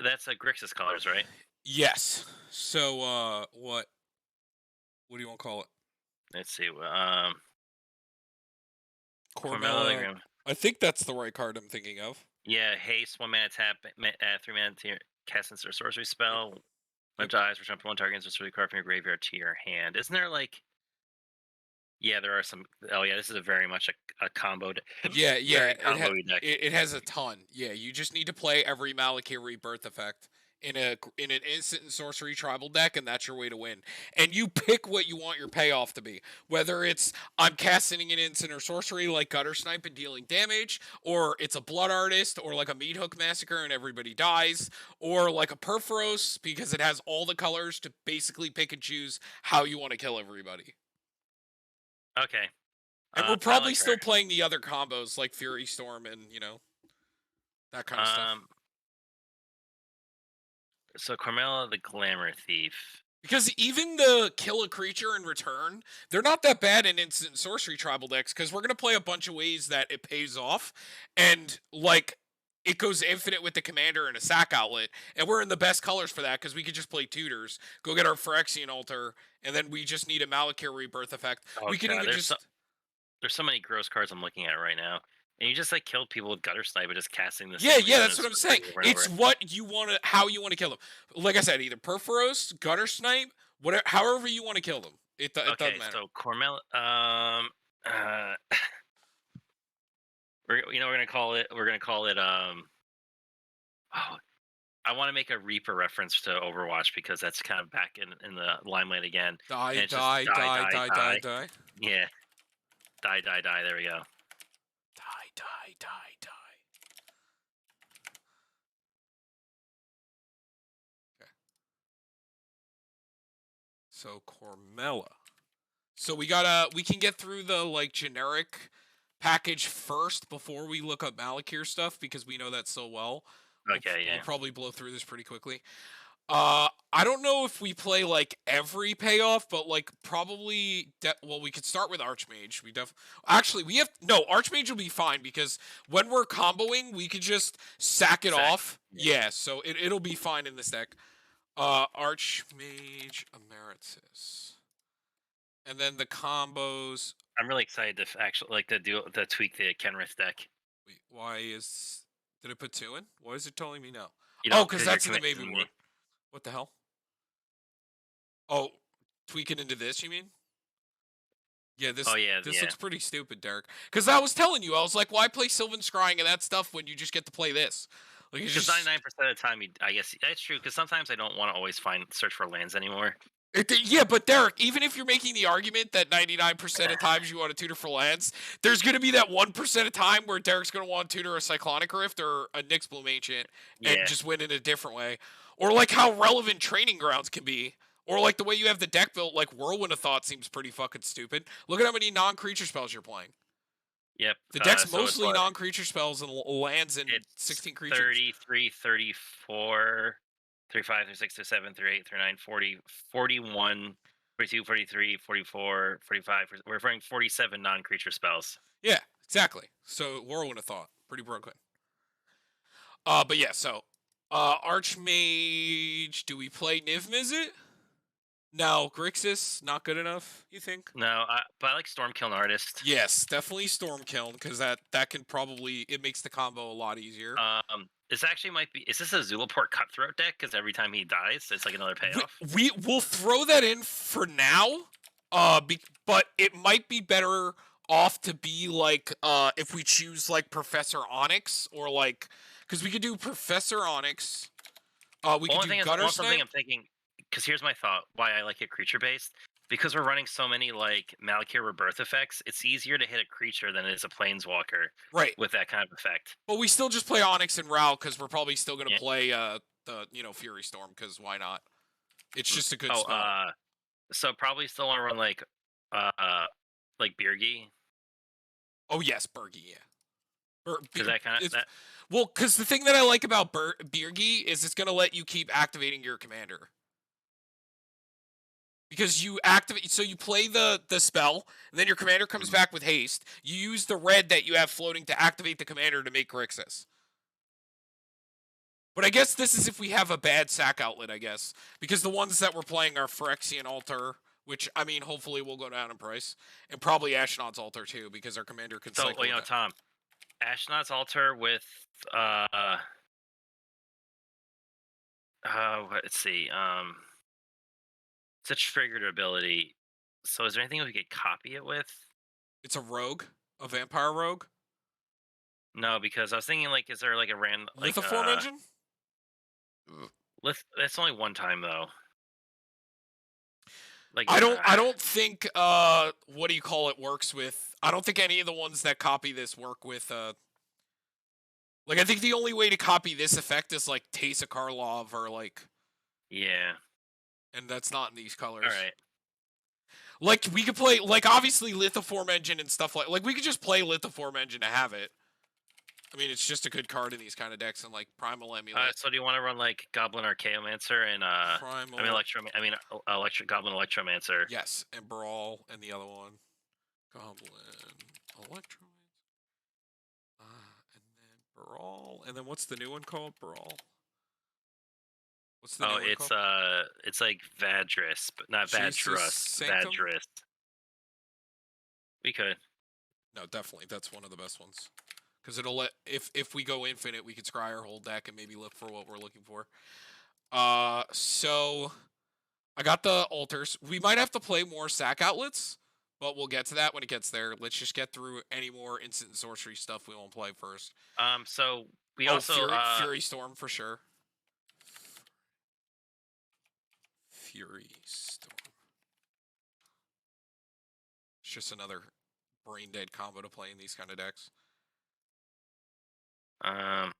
That's Grixis colors, right? Yes. So, what do you want to call it? Let's see. Cormela the Cormela. Grim. I think that's the right card I'm thinking of. Yeah, haste, 1 mana tap, 3 mana to cast instant sorcery Yep. spell. When Yep. it dies, return one target instant sorcery card from your graveyard to your hand. Isn't there like? Yeah, there are some. Oh yeah, this is a very much a combo, Yeah, yeah. very combo deck. It has a ton. Yeah, you just need to play every Malakir Rebirth effect in an instant and sorcery tribal deck, and that's your way to win. And you pick what you want your payoff to be. Whether it's I'm casting an instant or sorcery like Gutter Snipe and dealing damage, or it's a Blood Artist, or like a Meat Hook Massacre and everybody dies, or like a Perforos because it has all the colors to basically pick and choose how you want to kill everybody. Okay, And we're I probably like her. still playing the other combos like Fury Storm and, that kind of stuff. Um, so Cormela the Glamour Thief. Because even the kill a creature in return, they're not that bad in instant sorcery tribal decks because we're gonna play a bunch of ways that it pays off, and like it goes infinite with the commander and a sack outlet, and we're in the best colors for that because we could just play tutors, go get our Phyrexian altar, and then we just need a Malakir rebirth effect. Oh We can god, even just there's so many gross cards I'm looking at right now, and you just like killed people with Gutter Snipe by just casting the yeah, same yeah, instant that's and what I'm saying. sorcery over and It's over. what you want to, how you want to kill them. Like I said, either Perforos, Gutter Snipe, whatever, however you want to kill them. It doesn't Okay, matter. so Cormel, uh, we're gonna call it. We're gonna call it. Oh, I want to make a Reaper reference to Overwatch because that's kind of back in the limelight again, Die, and it's just die, die, die, die, die, die, die. die. Yeah, die, die, die. There we go. Die, die, die, die. Okay. So Cormela. So we can get through the like generic package first before we look up Malakir stuff because we know that so well. Okay, We'll yeah. probably blow through this pretty quickly. I don't know if we play like every payoff, but like probably. Well, we could start with Archmage. Actually we have no Archmage will be fine because when we're comboing, we could just sack it Sack. off. Yeah. Yeah, so it'll be fine in this deck. Archmage Emeritus, and then the combos. I'm really excited to actually like to tweak the Kenrith deck. Wait, why is did it put two in? Why is it telling me no? You Oh, know, because because you're that's in the committed maybe to me. war. What the hell? Oh, tweak it into this, you mean? Yeah, Oh yeah, this yeah. looks pretty stupid, Derek. Because I was telling you, I was like, why play Sylvan Scrying and that stuff when you just get to play this? Like it's Because just 99% of the time, I guess that's true. Because sometimes I don't want to always search for lands anymore. yeah, but Derek, even if you're making the argument that 99% of times you want to tutor for lands, there's going to be that 1% of time where Derek's going to want to tutor a Cyclonic Rift or a Nyx Bloom Ancient and Yeah, just win in a different way. Or like how relevant training grounds can be. Or like the way you have the deck built, like Whirlwind of Thought seems pretty fucking stupid. Look at how many non-creature spells you're playing. yep. The deck's So it's mostly what? non-creature spells and lands and It's 16 creatures. 33, 34, 35, 36, 37, 38, 39, 40, 41, 42, 43, 44, 45. We're running 47 non-creature spells. Yeah, exactly. So Whirlwind of Thought, pretty broken. But yeah, so Archmage, do we play Niv Mizzet? No, Grixis, not good enough, you think? No, but I like Stormkill Artist. Yes, definitely Stormkill, because that can probably it makes the combo a lot easier. This actually might be. Is this a Zulaport Cutthroat deck? Because every time he dies, it's like another We, payoff. we'll throw that in for now. But it might be better off to be like if we choose like Professor Onyx or like because we could do Professor Onyx. We could Only do thing is, Gutter one something Snipe. I'm thinking. Because here's my thought: why I like it creature based. Because we're running so many like Malakir Rebirth effects, it's easier to hit a creature than it is a Planeswalker Right. with that kind of effect. But we still just play Onyx and Ral because we're probably still gonna Yeah. play the Fury Storm because why not? It's Mm. just a good Oh, spell. so probably still want to run like Birgi Oh yes, Bergie, yeah. because that kind of It's that. well, because the thing that I like about Birgi is it's gonna let you keep activating your commander. Because you activate, so you play the spell, and then your commander comes Mhm. back with haste. You use the red that you have floating to activate the commander to make Grixis. But I guess this is if we have a bad sack outlet, I guess. Because the ones that we're playing are Phyrexian Altar, which, I mean, hopefully will go down in price. And probably Ashnod's Altar, too, because our commander can So, cycle with that. Tom, Ashnod's Altar with uh, let's see, it's a triggered ability. So, is there anything we could copy it with? It's a rogue, a vampire rogue. No, because I was thinking like, is there like a random like Lithoform engine? That's only one time though. Like I don't think what do you call it works with. I don't think any of the ones that copy this work with like I think the only way to copy this effect is like Teysa Karlov or like, yeah. and that's not in these colors. All right. Like we could play like obviously Lithoform engine and stuff like we could just play Lithoform engine to have it. I mean, it's just a good card in these kind of decks, and like Primal Amulet. So do you want to run like Goblin Archaeomancer and Primal. Electro Goblin Electromancer? Yes, and Brawl, and the other one, Goblin Electromancer. And then Brawl, and then what's the new one called? Brawl. What's the new one called? It's like Vadris, but not Vadrus. Vadris. We could. No, definitely, that's one of the best ones. Because it'll let if we go infinite, we could scry our whole deck and maybe look for what we're looking for. So I got the altars. We might have to play more sack outlets, but we'll get to that when it gets there. Let's just get through any more instant and sorcery stuff we won't play first. So we also Fury Storm for sure. Fury Storm. It's just another brain dead combo to play in these kind of decks. I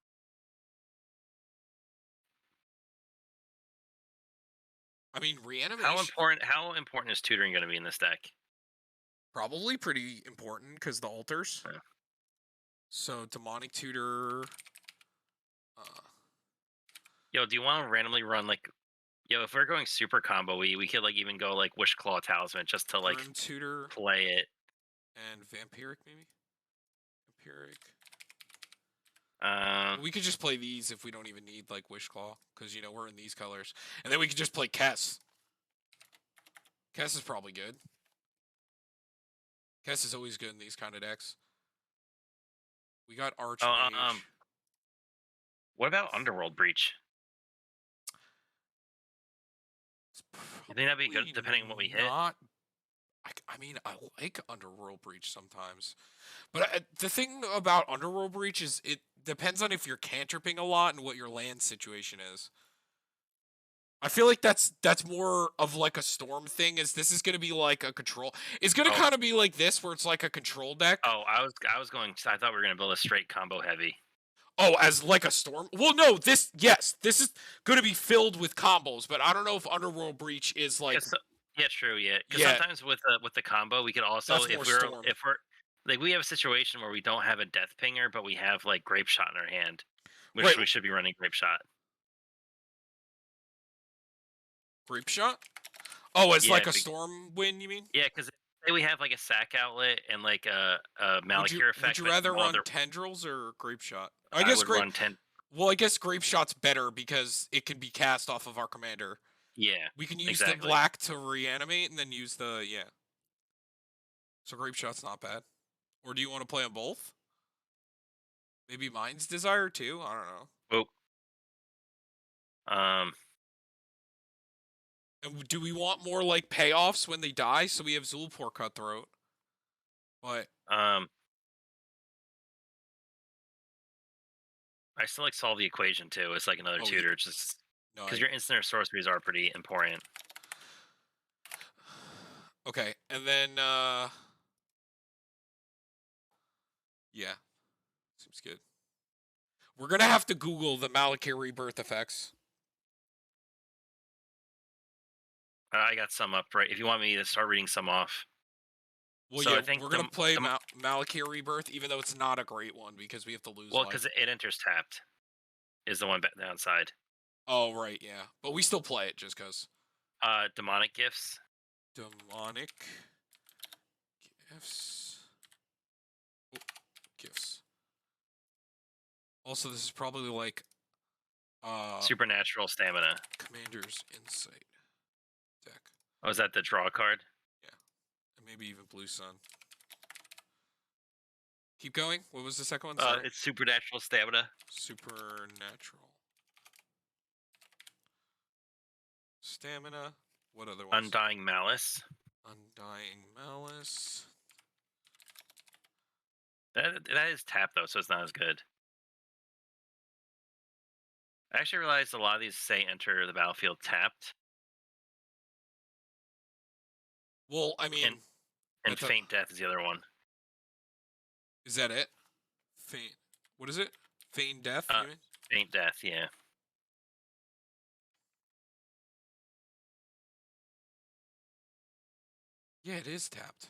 mean, reanimation. How important is tutoring going to be in this deck? Probably pretty important because the altars. Yeah. So demonic tutor. Yo, do you want to randomly run like? Yo, if we're going super combo, we could like even go like Wish Claw Talisman just to like tutor play it. And vampiric maybe. Vampiric. We could just play these if we don't even need like Wish Claw, because you know we're in these colors, and then we could just play Kess. Kess is probably good. Kess is always good in these kind of decks. We got Archmage. What about Underworld Breach? You think that'd be good, depending on what we hit? I mean, I like Underworld Breach sometimes, but the thing about Underworld Breach is it depends on if you're cantripping a lot and what your land situation is. I feel like that's more of like a storm thing. Is this is going to be like a control? It's going to kind of be like this, where it's like a control deck. Oh, I thought we were going to build a straight combo heavy. Oh, as like a storm? Well, no. This is going to be filled with combos, but I don't know if Underworld Breach is like. Yeah, true. Yeah, because sometimes with the combo, we could also if we're like we have a situation where we don't have a Death Pinger, but we have like Grape Shot in our hand, which we should be running Grape Shot. Grape Shot? Oh, as like a storm win, you mean? Yeah, because say we have like a sack outlet and like a Malakir effect. Would you rather run Tendrils or Grape Shot? I guess run Well, I guess Grape Shot's better because it can be cast off of our commander. Yeah. We can use the black to reanimate and then use the So Grape Shot's not bad. Or do you want to play them both? Maybe Mind's Desire too? I don't know. Oh. And do we want more like payoffs when they die? So we have Zulpor Cutthroat. But I still like solve the equation too. It's like another tutor. Yeah. Just because your instant or sorceries are pretty important. Okay, and then yeah, seems good. We're gonna have to Google the Malakir Rebirth effects. I got some up right. If you want me to start reading some off. Well, so yeah, I think we're gonna play Malakir Rebirth, even though it's not a great one because we have to lose. Well, because it enters tapped, is the one downside. Oh right, yeah, but we still play it just because. Demonic Gifts. Demonic Gifts. Oh, gifts. Also, this is probably like Uh, Supernatural stamina. Commander's Insight deck. Oh, is that the draw card? Yeah, and maybe even Blue Sun. Keep going. What was the second one? Sorry. It's supernatural stamina. Supernatural. Stamina. What other ones? Undying Malice. Undying Malice. That is tapped though, so it's not as good. I actually realized a lot of these say enter the battlefield tapped, Well, I mean, and Faint Death is the other one. Is that it? Faint. What is it? Feign Death? You mean? Faint Death, yeah. Yeah, it is tapped.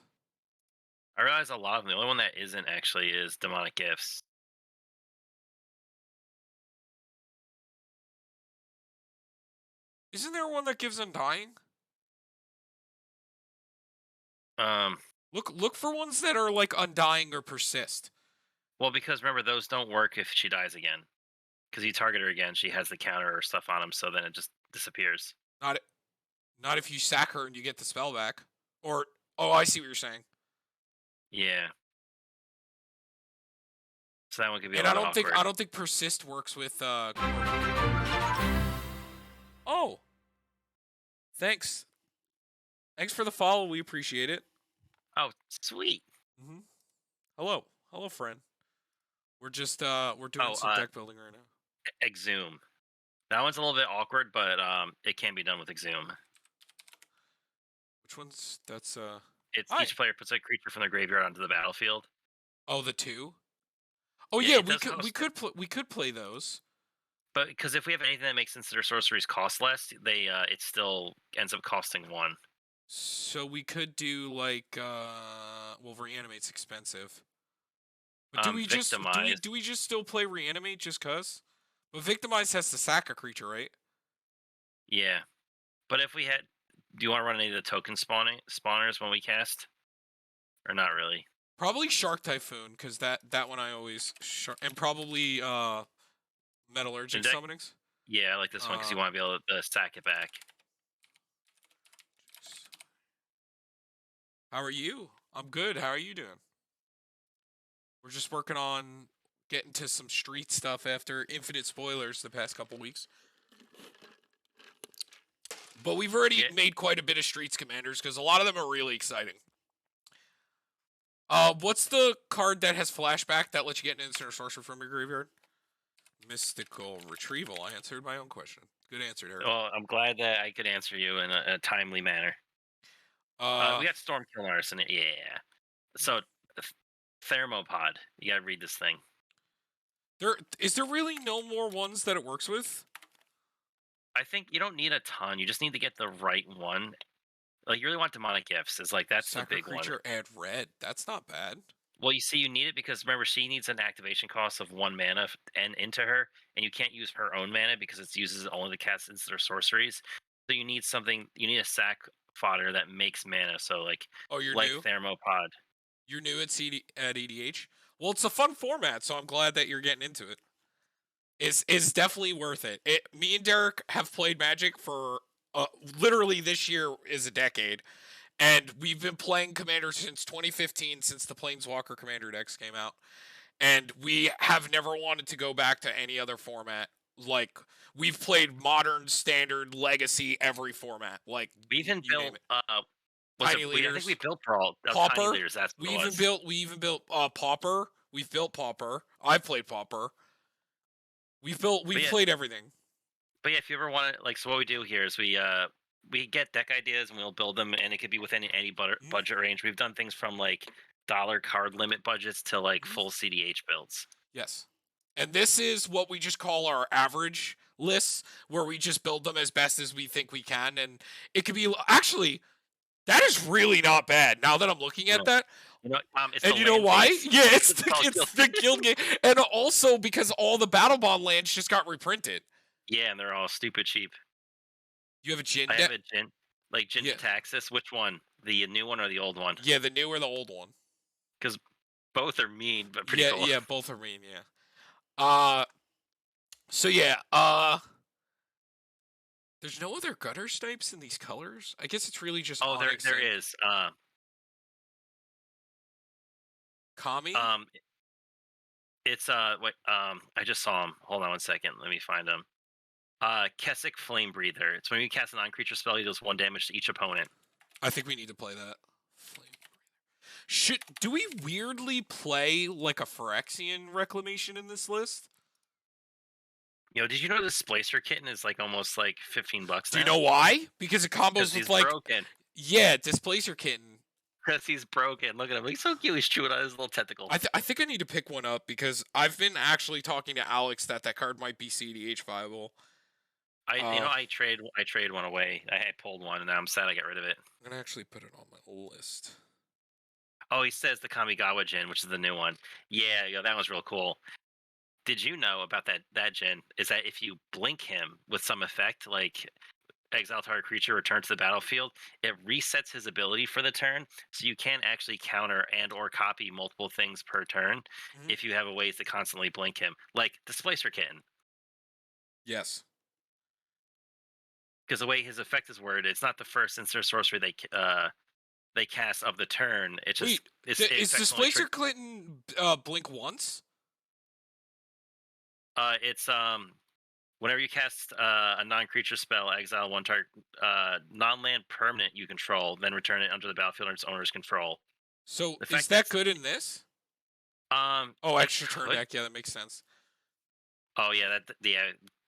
I realize a lot of them. The only one that isn't actually is Demonic Gifts. Isn't there one that gives Undying? Um, Look for ones that are like Undying or Persist. well, because remember those don't work if she dies again. Because you target her again, she has the counter or stuff on him, so then it just disappears. Not if you sack her and you get the spell back. Or I see what you're saying. Yeah. So that one could be. And a I little awkward. I don't think Persist works with. Oh. Thanks. Thanks for the follow. We appreciate it. Oh, sweet. Mm-hmm. Hello, friend. We're just we're doing some deck building right now. Exhume. That one's a little bit awkward, but it can be done with Exhume. Which one's that's It's each player puts a creature from their graveyard onto the battlefield. Oh, the 2? Oh yeah, we could play those. But because if we have anything that makes instant or sorceries cost less, it still ends up costing 1. So we could do like well, Reanimate's expensive. But do we just still play Reanimate just cuz? But Victimize has to sack a creature, right? Yeah. But if we had, do you want to run any of the token spawners when we cast? Or not really? Probably Shark Typhoon, because that one I always and probably Metallurgic summonings. Yeah, I like this one because you want to be able to stack it back. How are you? I'm good. How are you doing? We're just working on getting to some street stuff after infinite spoilers the past couple weeks. But we've already made quite a bit of Streets Commanders because a lot of them are really exciting. What's the card that has flashback that lets you get an instant or sorcery from your graveyard? Mystical Retrieval. I answered my own question. Good answer, Derek. Well, I'm glad that I could answer you in a timely manner. We got Stormkill Arson. Yeah. So, Thermopod. You gotta read this thing. Is there really no more ones that it works with? I think you don't need a ton. You just need to get the right one. Like, you really want Demonic Gifts. It's like, that's the big creature, one. Add red. That's not bad. Well, you see, you need it because, remember, she needs an activation cost of 1 mana and into her, and you can't use her own mana because it uses only the cast instant or sorceries. So you need something, you need a sack fodder that makes mana. So, like, you're like new? Thermopod. You're new at EDH? Well, it's a fun format, so I'm glad that you're getting into it. It's definitely worth it. Me and Derek have played Magic for literally this year is a decade, and we've been playing Commander since 2015, since the Planeswalker Commander decks came out, and we have never wanted to go back to any other format. Like, we've played Modern, Standard, Legacy, every format. Like, we even built Tiny Leaders. I think we built Brawl. Pauper. Tiny Leaders, that's what it was. We even built Pauper. We've built Pauper. I've played Pauper. We've played everything. But yeah, if you ever want to, like, so what we do here is we get deck ideas and we'll build them, and it could be within any budget range. We've done things from like dollar card limit budgets to like full CDH builds. Yes, and this is what we just call our average lists, where we just build them as best as we think we can, and it could be actually that is really not bad. Now that I'm looking at that. And you know why? Yeah, it's the guild game, and also because all the Battle Bond lands just got reprinted. Yeah, and they're all stupid cheap. You have a Jin? I have a Jin, like Jin Taxis. Which one? The new one or the old one? Yeah, the new or the old one? Because both are mean, but pretty cool. Yeah, both are mean. Yeah. So yeah, there's no other gutter snipes in these colors. I guess it's really just Oh, Onyx there and is. Kami. Um, it's wait, I just saw him. Hold on one second. Let me find him. Kessick Flame Breather. It's when you cast a non-creature spell, he does 1 damage to each opponent. I think we need to play that. Flame. Should do we weirdly play like a Phyrexian Reclamation in this list? Did you know this Splicer kitten is like almost like $15 Do you now? know why? Because it Because combos with he's like, broken. yeah, Displacer Kitten. Because he's broken. Look at him. He's so cute. He's chewing on his little tentacles. I think I need to pick one up because I've been actually talking to Alex that that card might be CDH viable. Uh, I trade one away. I had pulled one, and now I'm sad I got rid of it. I'm gonna actually put it on my list. Oh, he says the Kamigawa Jin, which is the new one. Yeah, that one's real cool. Did you know about that Jin? Is that if you blink him with some effect, like exile target creature return to the battlefield, it resets his ability for the turn, so you can actually counter and or copy multiple things per turn Mhm. if you have a ways to constantly blink him, like Displacer Kitten. Yes. Because the way his effect is worded, it's not the first instant sorcery they cast of the turn. It's just Wait, it is affects only Displacer Clinton blink once? it's whenever you cast a non-creature spell, exile one target non-land permanent you control, then return it under the battlefield under its owner's control. So The is fact that that's good in this? Oh, it extra turn could. deck. Yeah, that makes sense. Oh yeah,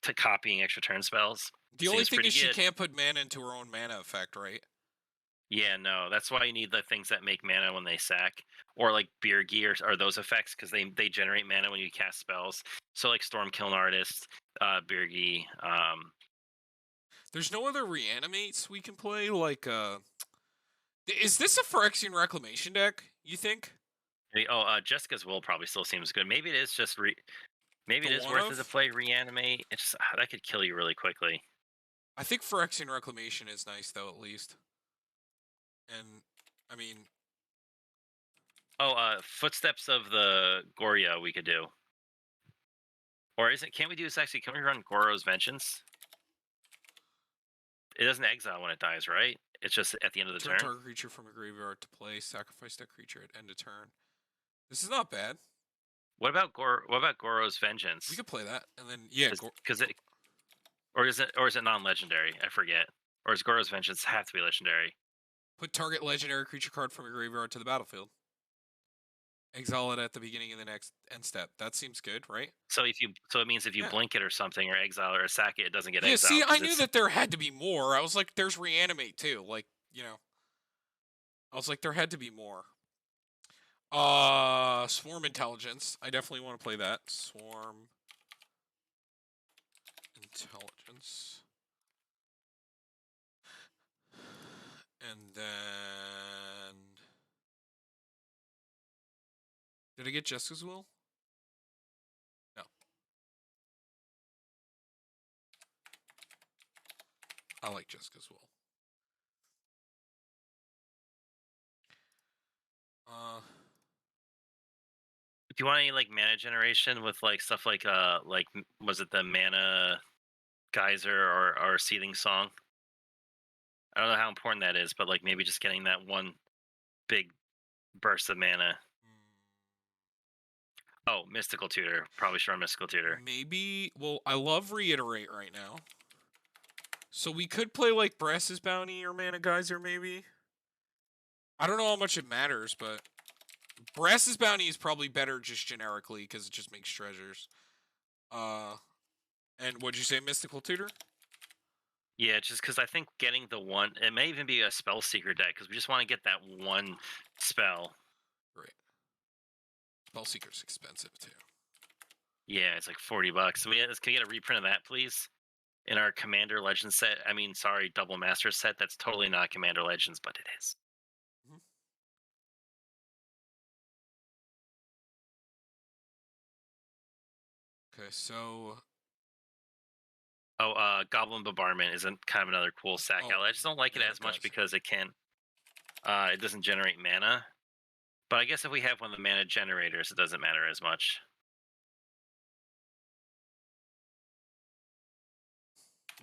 to copying extra turn spells The only seems thing pretty is she good. can't put mana into her own mana effect, right? Yeah, no, that's why you need the things that make mana when they sack, or like Beer Gear or those effects because they generate mana when you cast spells. So like Storm Kiln Artist, Birgi. There's no other reanimates we can play. Like, is this a Phyrexian Reclamation deck? You think Jessica's Will probably still seems good. Maybe it is just maybe the it is one worth it to of? play Reanimate. It's just that could kill you really quickly. I think Phyrexian Reclamation is nice though, at least. And I mean, Oh, Footsteps of the Goria we could do, or is it? Can't we do this actually? Can we run Goro's Vengeance? It doesn't exile when it dies, right? It's just at the end of the turn turn. target creature from a graveyard to play. Sacrifice that creature at end of turn. This is not bad. What about Goro's We Vengeance? could play that, and then yeah, Because it or is it non-legendary? I forget. Or does Goro's Vengeance have to be legendary? put target legendary creature card from a graveyard to the battlefield. Exile it at the beginning of the next end step. That seems good, right? So it means if you Yeah. blink it or something or exile or sack it, it doesn't get Yeah, see, exiled I because knew it's that there had to be more. I was like, there's reanimate too. Like, I was like, there had to be more. Swarm Intelligence. I definitely want to play that. Swarm Intelligence. And then did I get Jessica's Will? No. I like Jessica's Will. do you want any like mana generation with like stuff like was it the mana geyser or seething song? I don't know how important that is, but like maybe just getting that one big burst of mana. Oh, Mystical Tutor. Probably should run Mystical Tutor. Maybe. Well, I love Reiterate right now. So we could play like Brass's Bounty or Mana Geyser, maybe. I don't know how much it matters, but Brass's Bounty is probably better just generically because it just makes treasures. And what'd you say, Mystical Tutor? Yeah, just because I think getting the one, it may even be a spell seeker deck because we just want to get that one spell. Right. Spellseeker's expensive too. Yeah, it's like $40. So can we get a reprint of that, please? In our Commander Legends set. I mean, sorry, Double Master set. That's totally not Commander Legends, but it is. Mhm. Okay, so Oh, Goblin Bombardment is kind of another cool sack oh, outlet. I just don't like it Mana as much Geyser. because it doesn't generate mana. But I guess if we have one of the mana generators, it doesn't matter as much.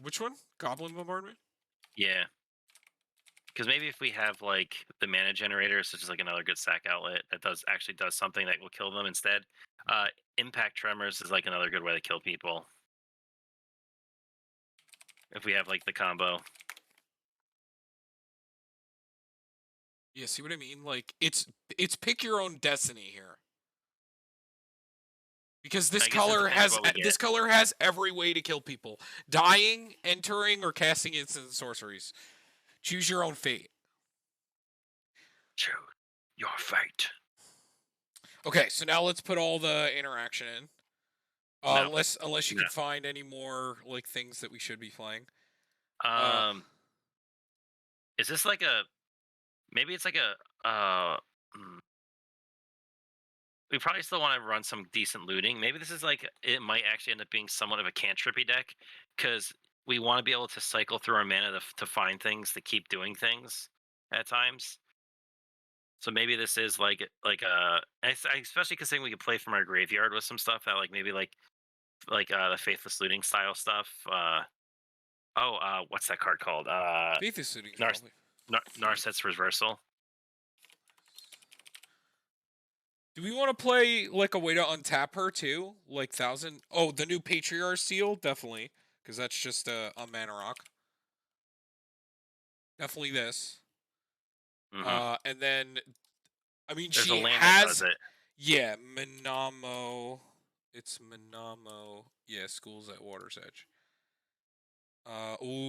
Which one? Goblin bombardment? Yeah, because maybe if we have like the mana generators, such as like another good sack outlet that does something that will kill them instead. Uh, Impact tremors is like another good way to kill people. If we have like the combo. Yeah, see what I mean? Like it's pick your own destiny here. Because I guess it depends what we get. this color has every way to kill people. Dying, entering, or casting instant sorceries. Choose your own fate. Choose your fate. Okay, so now let's put all the interaction in. No, Unless you no. can find any more like things that we should be playing. Um, is this like a maybe it's like a hmm, we probably still want to run some decent looting. Maybe this is like it might actually end up being somewhat of a cantrippy deck because we want to be able to cycle through our mana to find things to keep doing things at times. So maybe this is like especially considering we could play from our graveyard with some stuff that like maybe like the faithless looting style stuff. What's that card called? Faith is suiting Nar- probably. Narset's Reversal. Do we want to play like a way to untap her too? Like 1,000? Oh, the new Patriarch seal? Definitely. Because that's just a mana rock. Definitely this. And then, I mean, There's a she land that does has. it. Yeah, Minamo. It's Minamo. Yeah, Schools at Water's Edge.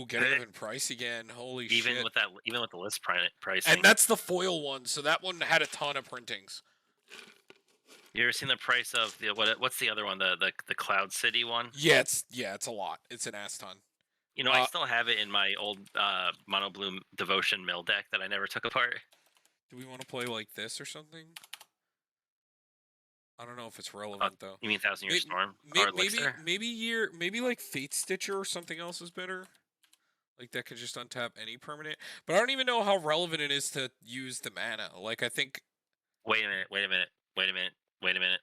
Getting up in price again. Holy Even shit. with that, even with the list pricing. And that's the foil one, so that one had a ton of printings. You ever seen the price of the what's the other one? The Cloud City one? Yeah, it's a lot. It's an ass ton. You know, I still have it in my old Mono Blue Devotion mill deck that I never took apart. Do we want to play like this or something? I don't know if it's relevant though. You mean Thousand Year Storm or Elixir? Maybe like Fate Stitcher or something else is better. Like that could just untap any permanent. But I don't even know how relevant it is to use the mana. Like I think. Wait a minute.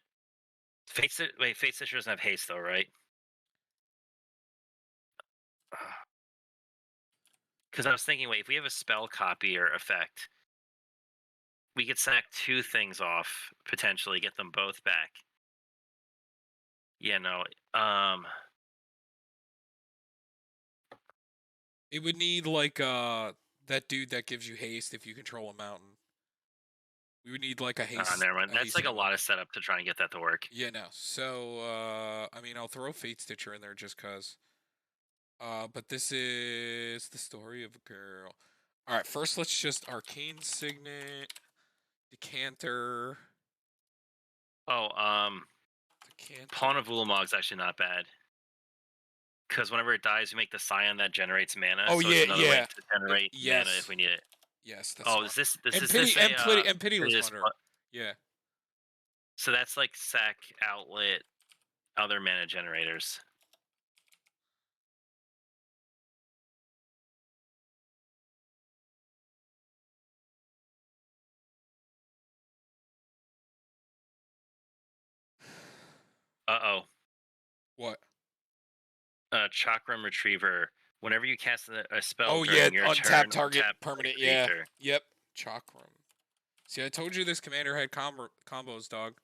Fate Stitcher doesn't have haste though, right? Because I was thinking, wait, if we have a spell copy or effect, we could sack two things off potentially, get them both back. Yeah, no. It would need like that dude that gives you haste if you control a mountain. We would need like a haste. Never mind. That's like a lot of setup to try and get that to work. Yeah, no. So I mean, I'll throw Fate Stitcher in there just cause. But this is the story of a girl. All right, first let's just Arcane Signet, Decanter. Decanter. Pawn of Ulamog is actually not bad. Because whenever it dies, we make the Scion that generates mana. Oh, so yeah, it's another way yeah. to generate mana if we need it. Yes, that's Oh, is this and Pitiless Wonder. Yeah. So that's like sack, outlet, other mana generators. Uh-oh. What? Chakram Retriever. Whenever you cast a spell Oh, during yeah, your on turn, target tap permanent, yeah. Yep, Chakram. See, I told you this commander had combos, dog.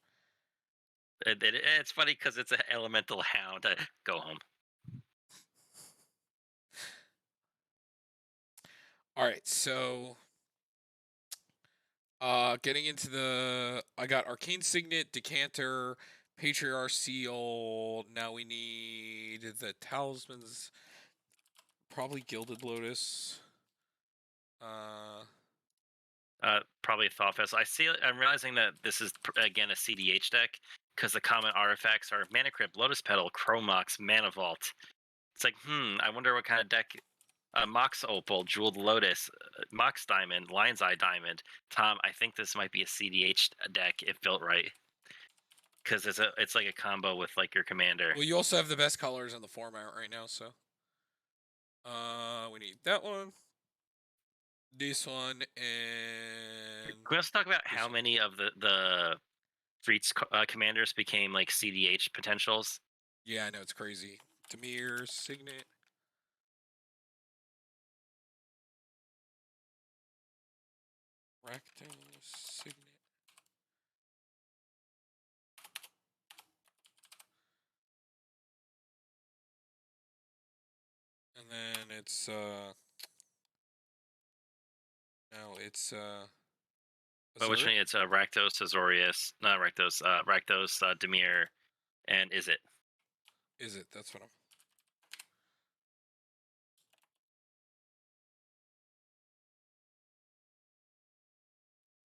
It's funny because it's an elemental hound. Go home. All right, so getting into the I got Arcane Signet, Decanter, Patriarch Seal. Now we need the talismans. Probably Gilded Lotus. Probably Thought I'm realizing that this is again a CDH deck because the common artifacts are Mana Crypt, Lotus Petal, Chromox, Mana Vault. It's like, I wonder what kind of deck. Mox Opal, Jeweled Lotus, Mox Diamond, Lion's Eye Diamond. Tom, I think this might be a CDH deck if built right, because it's like a combo with like your commander. Well, you also have the best colors in the format right now, so we need that one, this one, and Can we also talk about how many of the Streets commanders became like CDH potentials? Yeah, I know, it's crazy. Demir's Signet. Rakdos Signet. And then it's no, it's But which Azure. one? It's Rakdos, Azorius, not Rakdos, Rakdos, Demir, and is it? Is it? That's what I'm.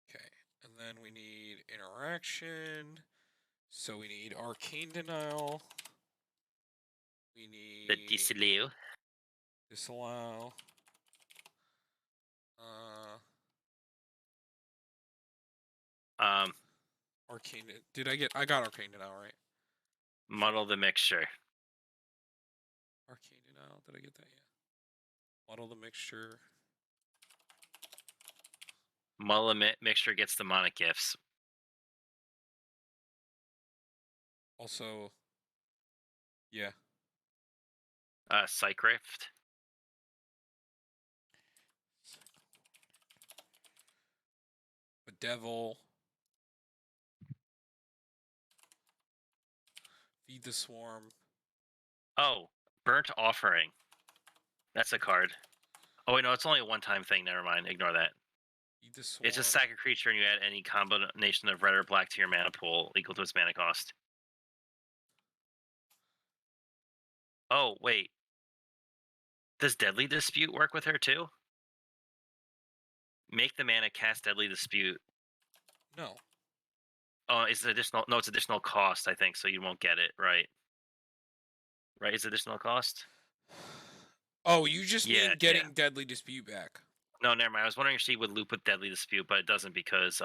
Okay, and then we need interaction. So we need arcane denial. We The need Disileu. disallow. Uh, Um, arcane. Did I get? I got arcane denial right. Muddle the mixture. Arcane denial. Did I get that? Yeah. Muddle the mixture. Muddle the mixture gets demonic gifts. Also, yeah. Psych Rift. Bedevil. Feed the swarm. Oh, Burnt Offering. That's a card. Oh wait, no, it's only a one-time thing. Never mind. Ignore that. Feed the swarm. It's just sack a creature and you add any combination of red or black to your mana pool equal to its mana cost. Oh wait, does Deadly Dispute work with her too? Make the mana cast Deadly Dispute. No. Oh, it's additional. No, it's additional cost. I think so. You won't get it right. Right? It's additional cost. Oh, you just Yeah, mean yeah. getting Deadly Dispute back. No, never mind. I was wondering if she would loop with Deadly Dispute, but it doesn't because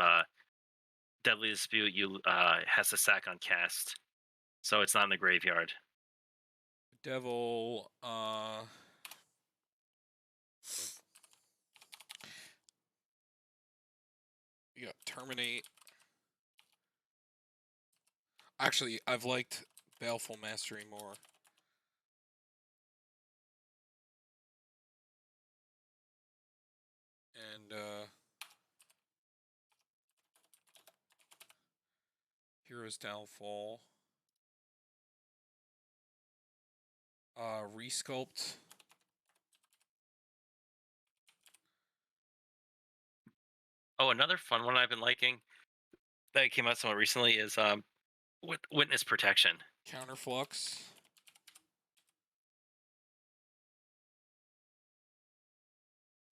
Deadly Dispute you has to sack on cast, so it's not in the graveyard. Devil. We got Terminate. Actually, I've liked Baleful Mastery more. And Hero's Downfall. Resculpt. Oh, another fun one I've been liking that came out somewhat recently is Witness Protection. Counterflux.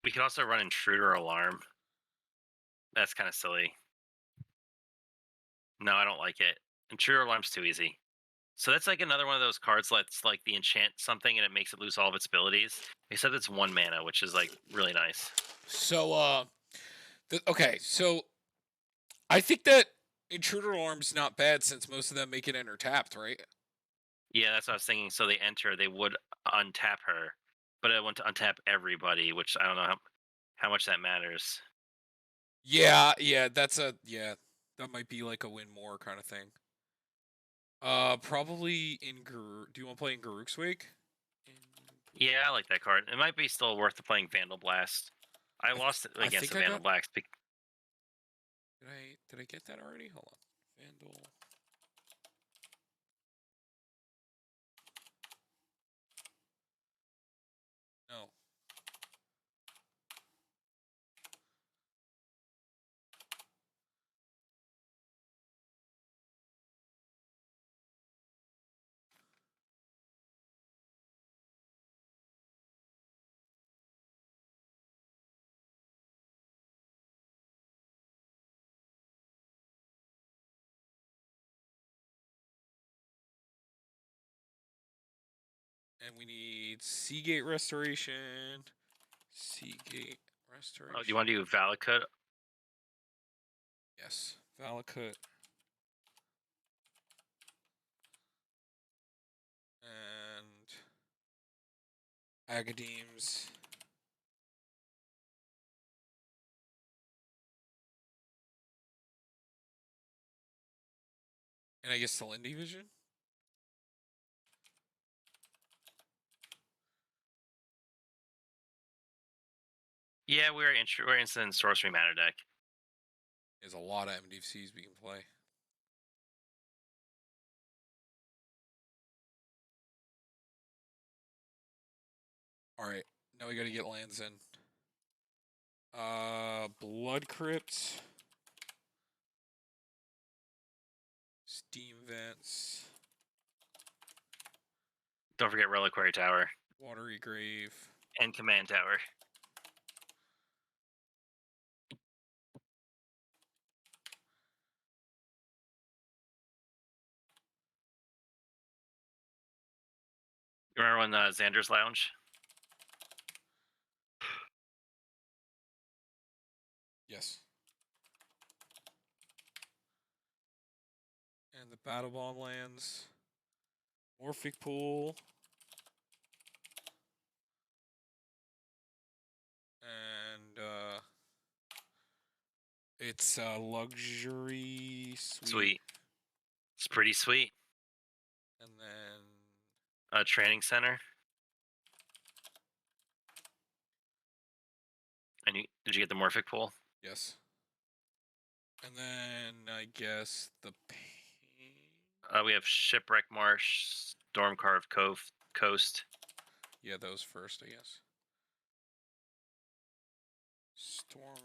We could also run Intruder Alarm. That's kind of silly. No, I don't like it. Intruder Alarm's too easy. So that's like another one of those cards that's like the enchant something and it makes it lose all of its abilities. Except it's 1 mana, which is like really nice. So, okay, so I think that Intruder Alarm's not bad since most of them make it enter tapped, right? Yeah, that's what I was thinking. So they enter, they would untap her, but I want to untap everybody, which I don't know how much that matters. Yeah, that might be like a win more kind of thing. Probably in do you want to play in Garruk's Wake? Yeah, I like that card. It might be still worth playing Vandal Blast. I lost it against the Vandal Blast. Did I get that already? Hold on. Vandal. No. And we need Seagate Restoration. Seagate Restoration. Oh, do you want to do Valakut? Yes. Valakut. And Agadeems. And I guess the Lindy Vision? Yeah, we're instant sorcery mana deck. There's a lot of MDCs we can play. Alright, now we gotta get lands in. Blood Crypt. Steam Vents. Don't forget Reliquary Tower Watery Grave. and Command Tower. You remember when Xander's Lounge? Yes. And the Battle Bomb lands. Morphic Pool. And it's a luxury suite. Sweet. It's pretty sweet. And then Training center. And did you get the Morphic Pool? yes. And then I guess the pain. We have Shipwreck Marsh, Stormcarved Coast. Yeah, those first, I guess. Storm.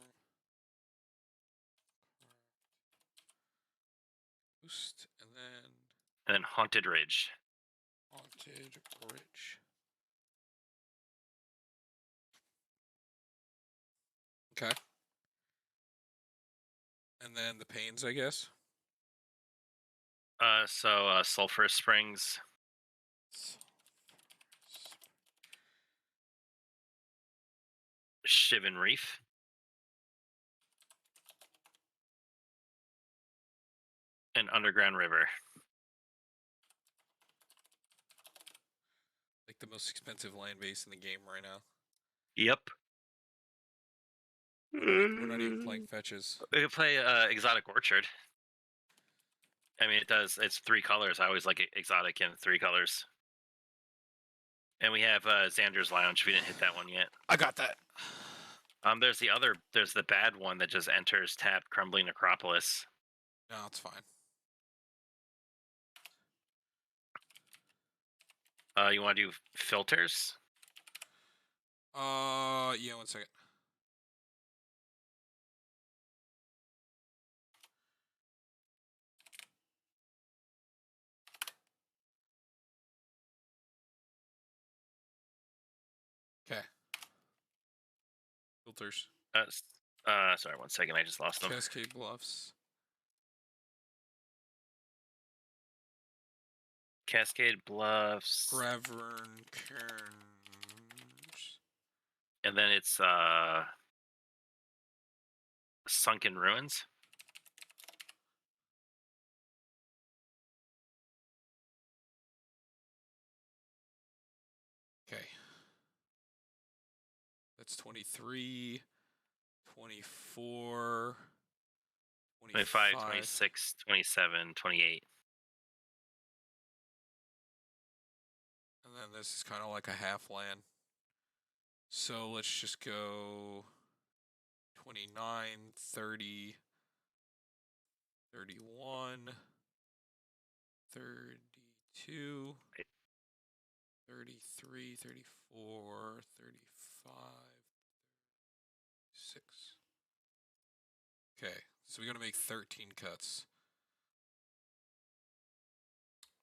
Coast, And then Haunted Ridge. Haunted Ridge. Okay. And then the pains, I guess. So Sulphurous Springs. Shivan Reef. And Underground River. Like the most expensive land base in the game right now. Yep. We're not even playing fetches. We could play Exotic Orchard. I mean, it's 3 colors. I always like exotic in 3 colors. And we have Xander's Lounge. We didn't hit that one yet. I got that. There's the bad one that just enters tapped Crumbling Necropolis. No, it's fine. You want to do filters? Yeah, 1 second. Okay. Filters. Sorry, 1 second. I just lost them. Cascade Bluffs. Cascade Bluffs. Gravern Cairns. And then it's Sunken Ruins. Okay. That's 23, 24, 25, 26, 27, 28. And then this is kind of like a half land. So let's just go 29, 30, 31, 32, 33, 34, 35, 36. Okay, so we got to make 13 cuts.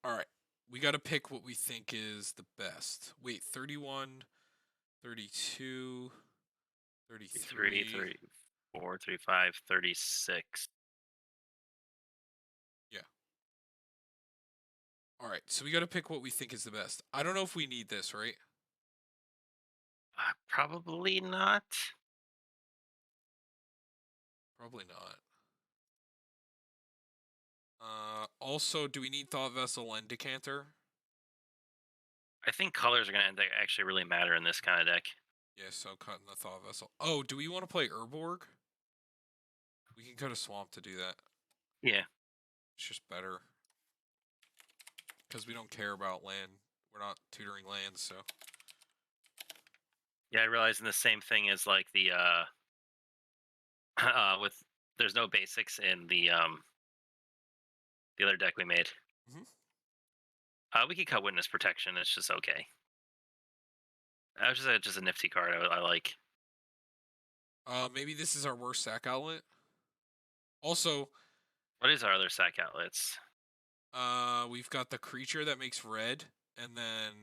All right, we got to pick what we think is the best. Wait, 31, 32, 33, 34, 35, 36. Yeah. All right, so we got to pick what we think is the best. I don't know if we need this, right? Probably not. Probably not. Also, do we need Thought Vessel and Decanter? I think colors are going to actually really matter in this kind of deck. Yeah, so cutting the Thought Vessel. Oh, do we want to play Urborg? We can cut a swamp to do that. Yeah. It's just better. Because we don't care about land. We're not tutoring lands, so. Yeah, I realize in the same thing as like the with there's no basics in the other deck we made. Mhm. We could cut witness protection. It's just okay. That was just a nifty card. I like. Maybe this is our worst sack outlet. Also, What is our other sack outlets we've got the creature that makes red, and then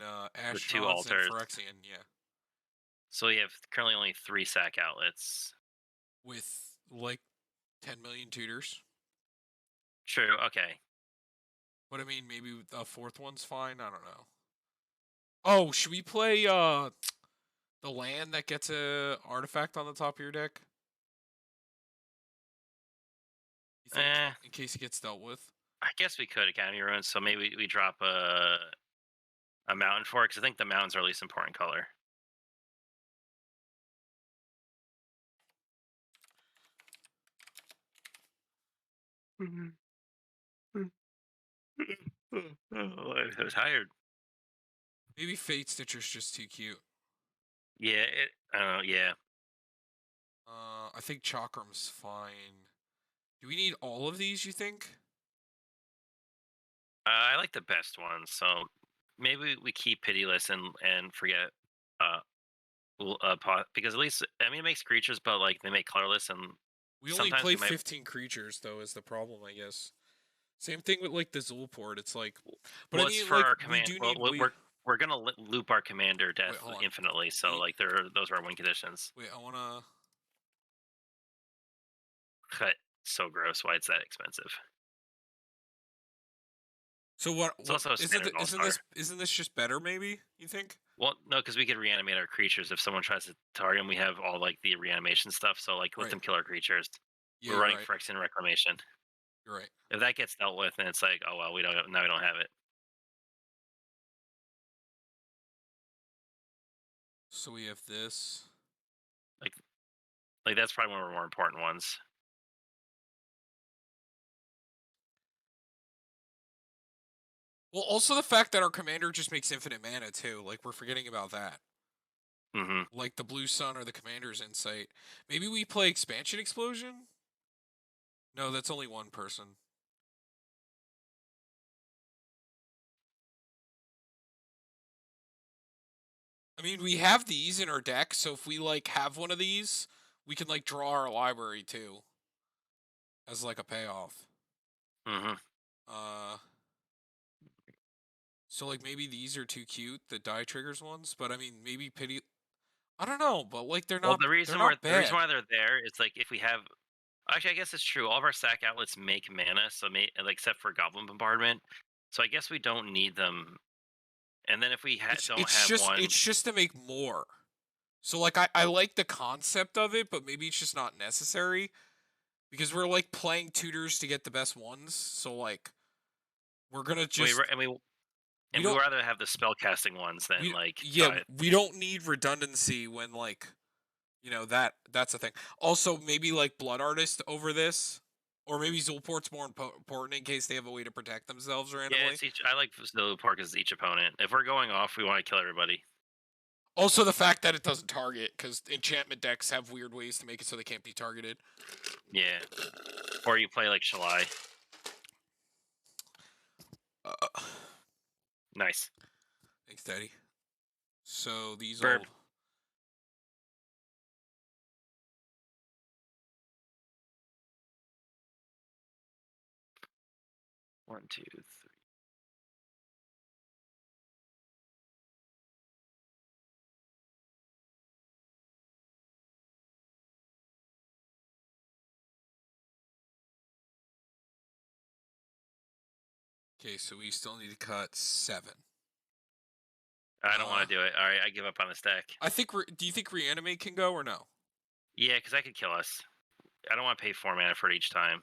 with two astronauts and altars? Phyrexian, yeah, So we have currently only 3 sack outlets. with like 10 million tutors. True. Okay. But I mean, maybe a fourth one's fine. I don't know. Oh, should we play the land that gets a artifact on the top of your deck? You think, Eh, in case it gets dealt with? I guess we could Academy Ruins. So maybe we drop a mountain for it because I think the mountains are least important color. Mhm. I'm tired. Maybe Fate Stitcher's just too cute. Yeah. I don't know. Yeah. I think Chakram's fine. Do we need all of these, you think? I like the best ones. So maybe we keep pitiless and forget uh because at least I mean it makes creatures, but like they make colorless and We only sometimes play we might. 15 creatures, though, is the problem, I guess. Same thing with, like, the Zulport. It's like... But I Well, it's mean, for like, our we command. do Well, need... we're gonna loop our commander Wait, death hold on. infinitely. So We... like those are our win conditions. Wait, I wanna... Cut. So gross. Why it's that expensive? So what? It's What also a standard all isn't star. this? Isn't this just better? Maybe you think? Well, no, because we could reanimate our creatures if someone tries to target them. We have all like the reanimation stuff, so like let Right. them kill our creatures. Yeah, We're you're running right. Phyrexian Reclamation. You're right. If that gets dealt with, then it's like, oh well, we don't now we don't have it. So we have this. Like like that's probably one of our more important ones. Well, also the fact that our commander just makes infinite mana too. Like we're forgetting about that. Hmm. Like the blue sun or the commander's insight. Maybe we play expansion explosion. No, that's only one person. I mean, we have these in our deck, so if we like have one of these, we can like draw our library too, as like a payoff. Hmm. Uh, so like maybe these are too cute, the die triggers ones, but I mean maybe pity. I don't know, but like Well, they're the reason bad. why they're there is like if we have actually I guess it's true. All of our sack outlets make mana, so like except for Goblin Bombardment. So I guess we don't need them. And then if we don't have one, It's just to make more. So like I like the concept of it, but maybe it's just not necessary because we're like playing tutors to get the best ones. So like we're gonna we just we and we don't rather have the spell casting ones than we like yeah try it. we don't need redundancy when like that's the thing. Also maybe like blood artist over this, or maybe Zulport's more important in case they have a way to protect themselves Yeah, randomly. it's each. I like Facility Park as each opponent. If we're going off, we want to kill everybody. Also the fact that it doesn't target because enchantment decks have weird ways to make it so they can't be targeted. Yeah, or you play like Shalai. Uh, Nice. Thanks, Daddy. So these Burp. all. One, two, three. Okay, so we still need to cut 7. I don't want to do it. All right, I give up on this deck. I think. Do you think reanimate can go or no? Yeah, because that could kill us. I don't want to pay 4 mana for it each time.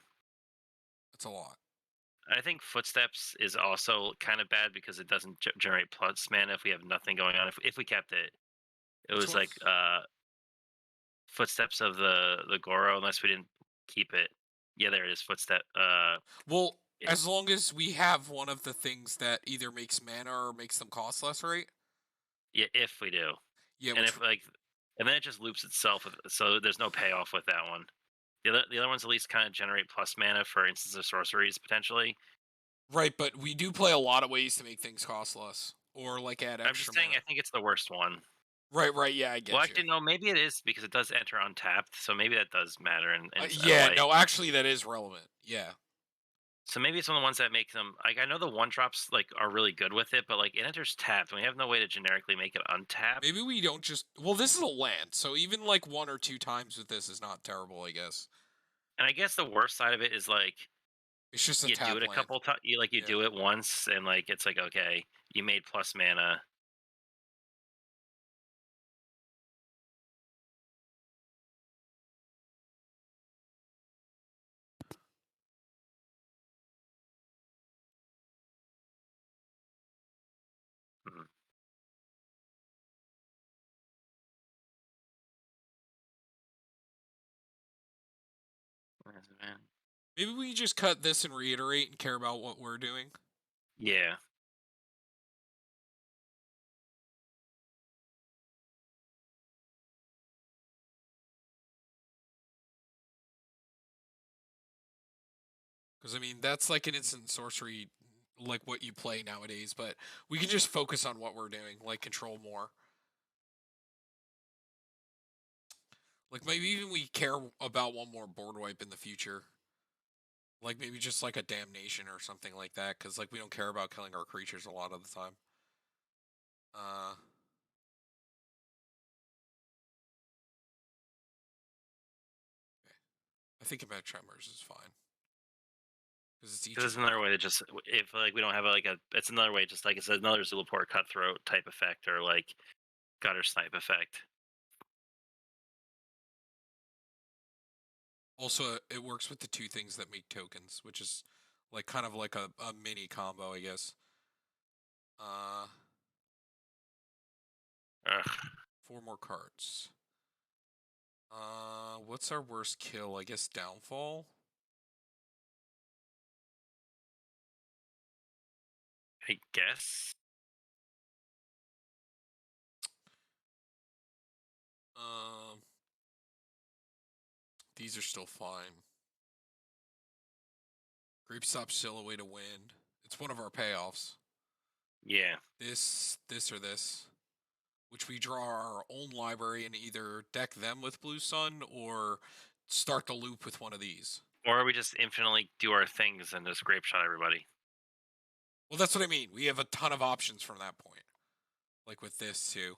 That's a lot. I think Footsteps is also kind of bad because it doesn't generate plus mana if we have nothing going on. If we kept it, it Which was one? like Footsteps of the Goro, unless we didn't keep it. Yeah, there it is. Footstep. Well, It, as long as we have one of the things that either makes mana or makes them cost less, right? yeah, if we do, Yeah. and Which if like, and then it just loops itself. So there's no payoff with that one. The other ones at least kind of generate plus mana for instances of sorceries potentially. Right, but we do play a lot of ways to make things cost less or like add I'm extra just saying I mana. think it's the worst one. Right, right. Yeah, I Well, get you. actually, no, maybe it is because it does enter untapped, so maybe that does matter in a Yeah, way. no, actually, that is relevant. Yeah. So maybe it's one of the ones that make them like I know the one drops like are really good with it, but like it enters tapped, and we have no way to generically make it untapped. Maybe we don't just. Well, this is a land, so even like one or two times with this is not terrible, I guess. And I guess the worst side of it is like It's just a you do tap it a land. couple times, you Yeah. do it once, and like it's like okay, you made plus mana. Mhm. Where is it, man? Maybe we just cut this and reiterate and care about what we're doing. Yeah, Because, I mean, that's like an instant sorcery, like what you play nowadays, but we can just focus on what we're doing, like control more. Like, maybe even we care about one more board wipe in the future. Like, maybe just like a damnation or something like that, because, like, we don't care about killing our creatures a lot of the time. Uh, I think about Tremors is fine. Because it's each because of it's another one. way to just if like we don't have like a it's another way just like it's another Zulaport cutthroat type effect or like gutter snipe effect. Also, it works with the two things that make tokens, which is like kind of like a mini combo, I guess. Uh, Ugh, 4 more cards. What's our worst kill? I guess Downfall. I guess. Um, these are still fine. Grapestop still a way to win. It's one of our payoffs. Yeah. This, or this. Which we draw our own library and either deck them with Blue Sun or start the loop with one of these. Or we just infinitely do our things and just grape shot everybody. Well, that's what I mean. We have a ton of options from that point. Like with this, too.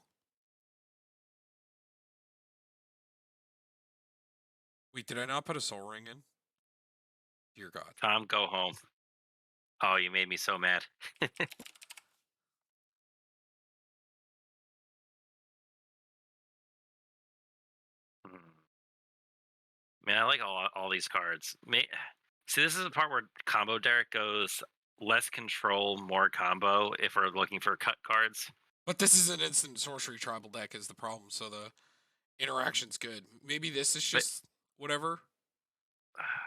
Wait, did I not put a Soul Ring in? Dear God. Tom, go home. Oh, you made me so mad. Hmm. Man, I like all these cards. See, this is the part where combo Derek goes less control, more combo. If we're looking for cut cards, But this is an instant sorcery tribal deck is the problem, so the interaction's good. Maybe this is but just whatever.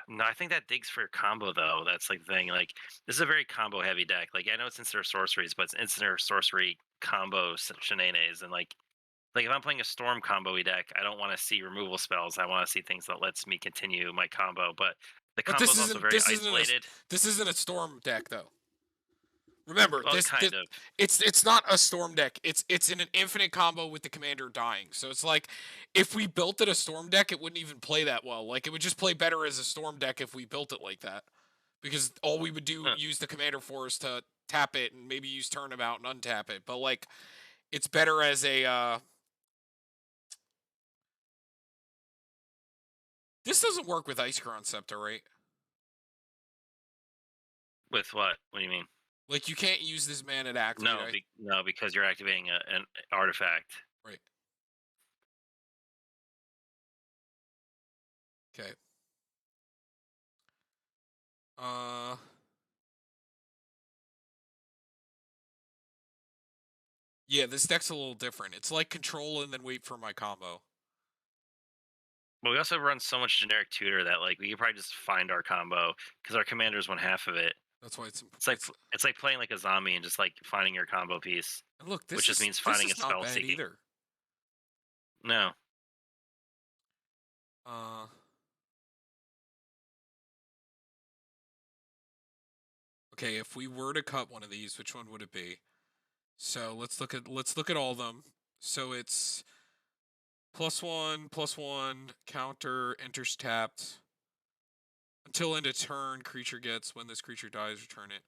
no, I think that digs for combo though. That's like the thing. Like this is a very combo heavy deck. Like I know it's instant or sorceries, but it's instant or sorcery combo shenanigans. And like if I'm playing a storm combo deck, I don't want to see removal spells. I want to see things that lets me continue my combo. But the But combo is also very isolated. this isn't a storm deck though. Remember, Well, this kind of. it's not a storm deck. It's in an infinite combo with the commander dying. So it's like if we built it a storm deck, it wouldn't even play that well. Like it would just play better as a storm deck if we built it like that. Because all we would do use the commander for is to tap it and maybe use turnabout and untap it. But like it's better as a this doesn't work with Icecrown Scepter, right? With what? What do you mean? Like you can't use this mana to activate No, no, because you're activating an artifact. right. Okay. Uh yeah, this deck's a little different. It's like control and then wait for my combo. But we also run so much generic tutor that like we could probably just find our combo because our commander's one half of it. That's why It's like it's it's like playing like a zombie and just like finding your combo piece, and look, which just means this finding a is not spell bad seeking. either. No, Uh Okay, if we were to cut one of these, which one would it be? So let's look at all of them. So it's +1/+1 counter enters tapped until end of turn. Creature gets when this creature dies, return it.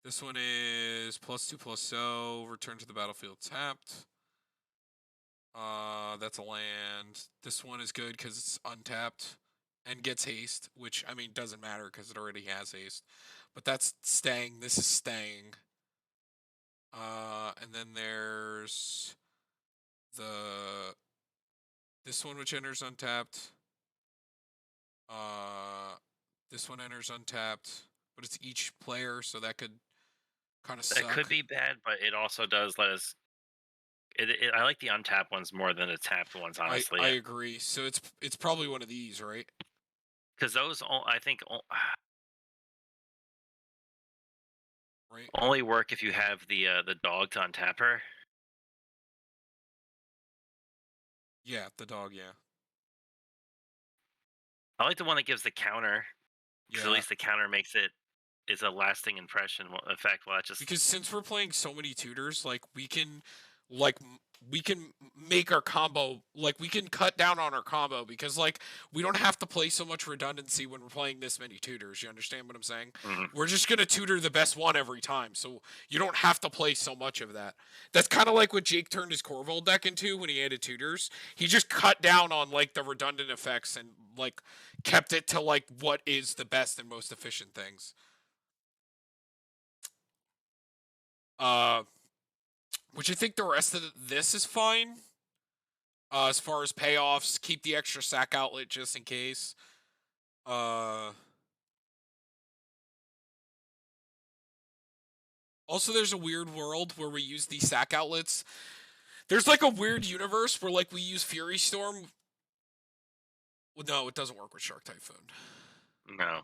This one is +2/+0 return to the battlefield tapped. That's a land. This one is good because it's untapped and gets haste, which I mean doesn't matter because it already has haste. But that's staying. This is staying. And then there's the this one which enters untapped. Uh, this one enters untapped, but it's each player, so that could kind of That could suck. be bad, but it also does let us. I like the untapped ones more than the tapped ones, I honestly, agree. So it's probably one of these, right? because those I think Right? only work if you have the dog to untap her. Yeah, the dog. Yeah, I like the one that gives the counter, because at yeah. least the counter makes it is a lasting impression effect. Well, that just Because since we're playing so many tutors, like like we can make our combo, like we can cut down on our combo because like we don't have to play so much redundancy when we're playing this many tutors. You understand what I'm saying? mhm. We're just gonna tutor the best one every time, so you don't have to play so much of that. That's kind of like what Jake turned his Corval deck into when he added tutors. He just cut down on like the redundant effects and like kept it to like what is the best and most efficient things. Uh, which I think the rest of this is fine. As far as payoffs, keep the extra sack outlet just in case. Uh, Also, there's a weird world where we use these sack outlets. There's like a weird universe where like we use Fury Storm. Well, no, it doesn't work with Shark Typhoon, No,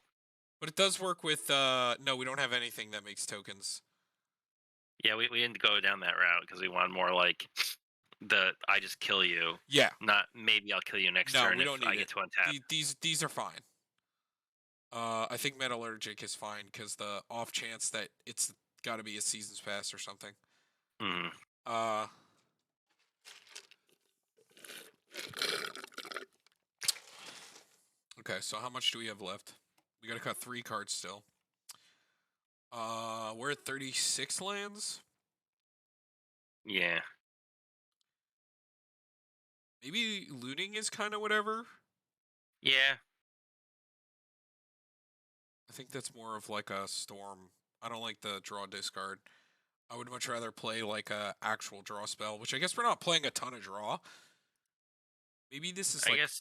but it does work with. No, we don't have anything that makes tokens. yeah, we didn't go down that route because we wanted more like the I just kill you, Yeah, not maybe I'll kill you next no, turn we if don't I need get it. to untap. These are fine. I think Metallurgic is fine because the off chance that it's got to be a season's pass or something. Mhm. Uh, okay, so how much do we have left? We got to cut 3 cards still. We're at 36 lands. Yeah, Maybe looting is kind of whatever. yeah, I think that's more of like a storm. I don't like the draw discard. I would much rather play like a actual draw spell, which I guess we're not playing a ton of draw. Maybe this is I like guess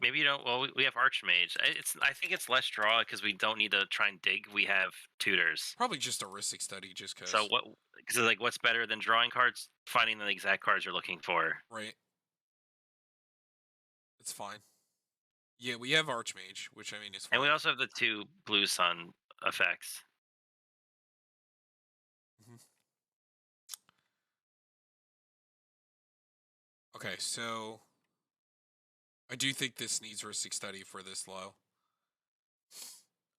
maybe you don't. Well, we have Archmage. I think it's less draw because we don't need to try and dig. We have tutors. probably just a Ristic study, just So cause. what? Because like, what's better than drawing cards? Finding the exact cards you're looking for. Right, it's fine. Yeah, we have Archmage, which I mean is And we fine. also have the two blue sun effects. Mhm. Okay, so I do think this needs Ristic study for this low.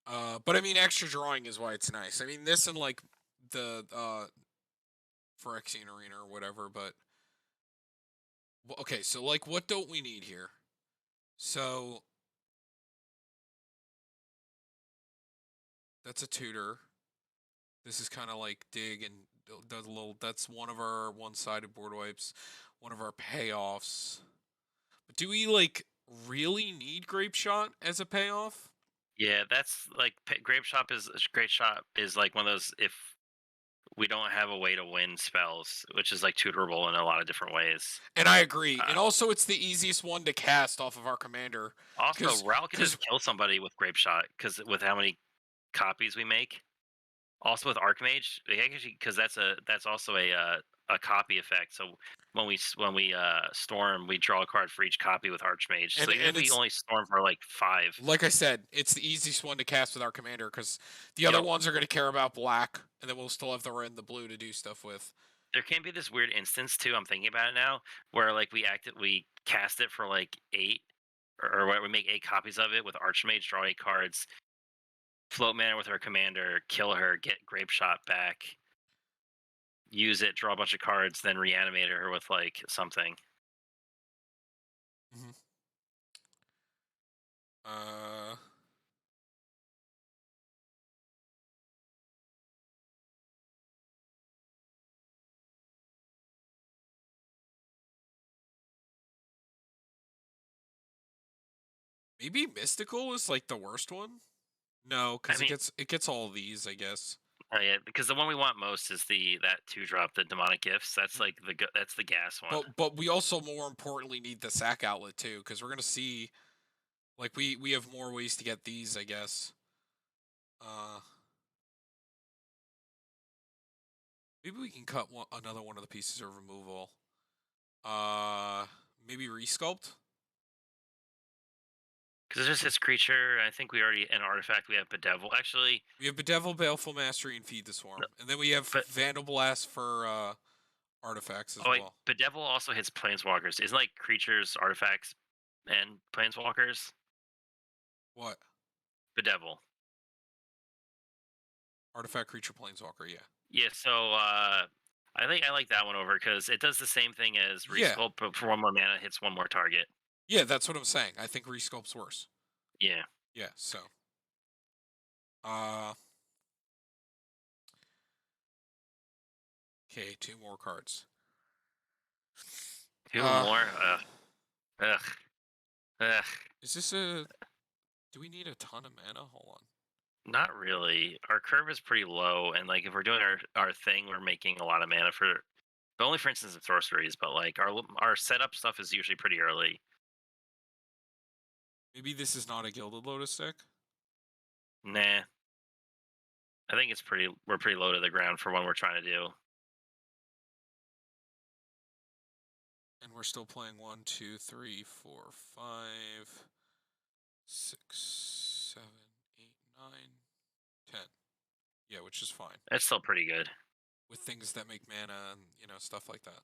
But I mean, extra drawing is why it's nice. I mean, this and like the Phyrexian Arena or whatever. But okay, so like, what don't we need here? So that's a tutor. This is kind of like dig and does a little. That's one of our one-sided board wipes, one of our payoffs. But do we like really need Grape Shot as a payoff? Yeah, that's like Grape Shop is like one of those if we don't have a way to win spells, which is like tutorable in a lot of different ways. And I agree. Uh, And also, it's the easiest one to cast off of our commander, Also, because Ral can because just kill somebody with Grape Shot because with how many copies we make. Also with Archmage, actually, because that's also a copy effect. So when we storm, we draw a card for each copy with Archmage. So even if we it's only storm for like 5, like I said, it's the easiest one to cast with our commander because the other yep, ones are going to care about black, and then we'll still have the red and the blue to do stuff with. there can be this weird instance too. I'm thinking about it now, where like we cast it for like 8, or what we make 8 copies of it with Archmage, draw 8 cards. float mana with her commander, kill her, get Grape Shot back, use it, draw a bunch of cards, then reanimate her with like something. Mhm. Uh, maybe Mystical is like the worst one. No, I because mean, it gets all these, I guess. yeah, because the one we want most is that 2 drop, the Demonic Gifts. That's Mm. like that's the gas one. But we also more importantly need the sack outlet too, because we're gonna see like we have more ways to get these, I guess. Uh, maybe we can cut another one of the pieces of removal. Uh, maybe resculpt. Because it's just his creature. I think we already an artifact. We have Bedevil. Actually, We have Bedevil, Baleful Mastery, and Feed the no, Swarm, and then we have but Vandal Blast for artifacts as oh wait, well. Bedevil also hits Planeswalkers. Isn't like creatures, artifacts, and Planeswalkers? What? Bedevil. Artifact creature planeswalker, yeah. Yeah. So I think I like that one over because it does the same thing as Yeah. Resculpt, but for 1 more mana, hits 1 more target. Yeah, that's what I'm saying. I think resculpt's worse. Yeah. Yeah, so uh okay, two more cards. Two Uh more. Ugh. Ugh. is this a do we need a ton of mana? Hold on. Not really. Our curve is pretty low, and like if we're doing our thing, we're making a lot of mana for, but only for instance of sorceries. But like our setup stuff is usually pretty early. Maybe this is not a Gilded Lotus deck. Nah, I think it's pretty. We're pretty low to the ground for what we're trying to do. And we're still playing 1, 2, 3, 4, 5, 6, 7, 8, 9, 10. Yeah, which is fine. That's still pretty good. With things that make mana and, stuff like that.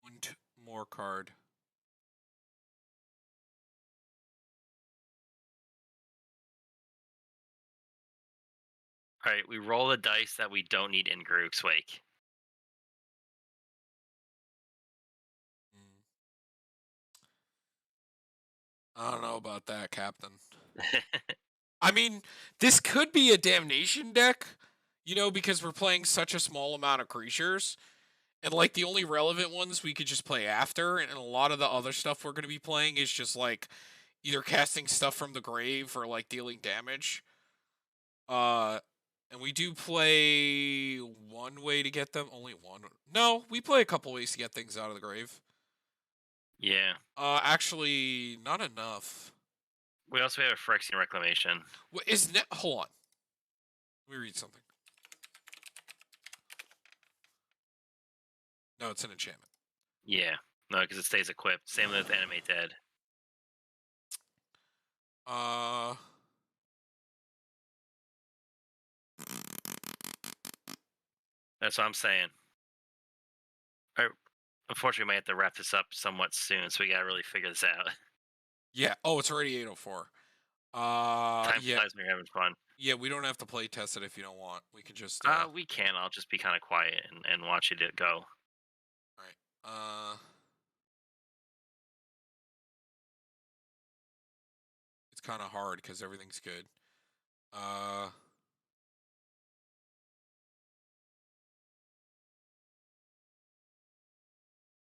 One more card. All right, we roll the dice that we don't need in Garuk's Wake. Mm. I don't know about that, Captain. I mean, this could be a damnation deck, because we're playing such a small amount of creatures. And like the only relevant ones we could just play after, and a lot of the other stuff we're gonna be playing is just like either casting stuff from the grave or like dealing damage. Uh and we do play one way to get them, only one. No, we play a couple ways to get things out of the grave. Yeah. Actually not enough. We also have a Phyrexian Reclamation. What hold on. Let me read something. No, it's an enchantment. Yeah. No, because it stays equipped. Same with Animate Dead. Uh That's what I'm saying. All right, unfortunately, we might have to wrap this up somewhat soon, so we gotta really figure this out. yeah. Oh, it's already 8:04. Time Yeah. flies when you're having fun. Yeah, we don't have to play test it if you don't want. We can just We can. I'll just be kind of quiet and watch you go. all right. It's kind of hard because everything's good. Uh,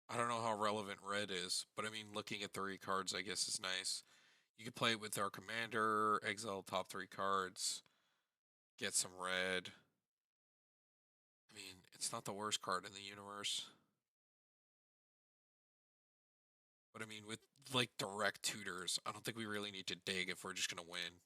I don't know how relevant red is, but I mean, looking at 3 cards, I guess is nice. You could play it with our commander, exile top 3 cards, get some red. I mean, it's not the worst card in the universe. But I mean, with like direct tutors, I don't think we really need to dig if we're just gonna win.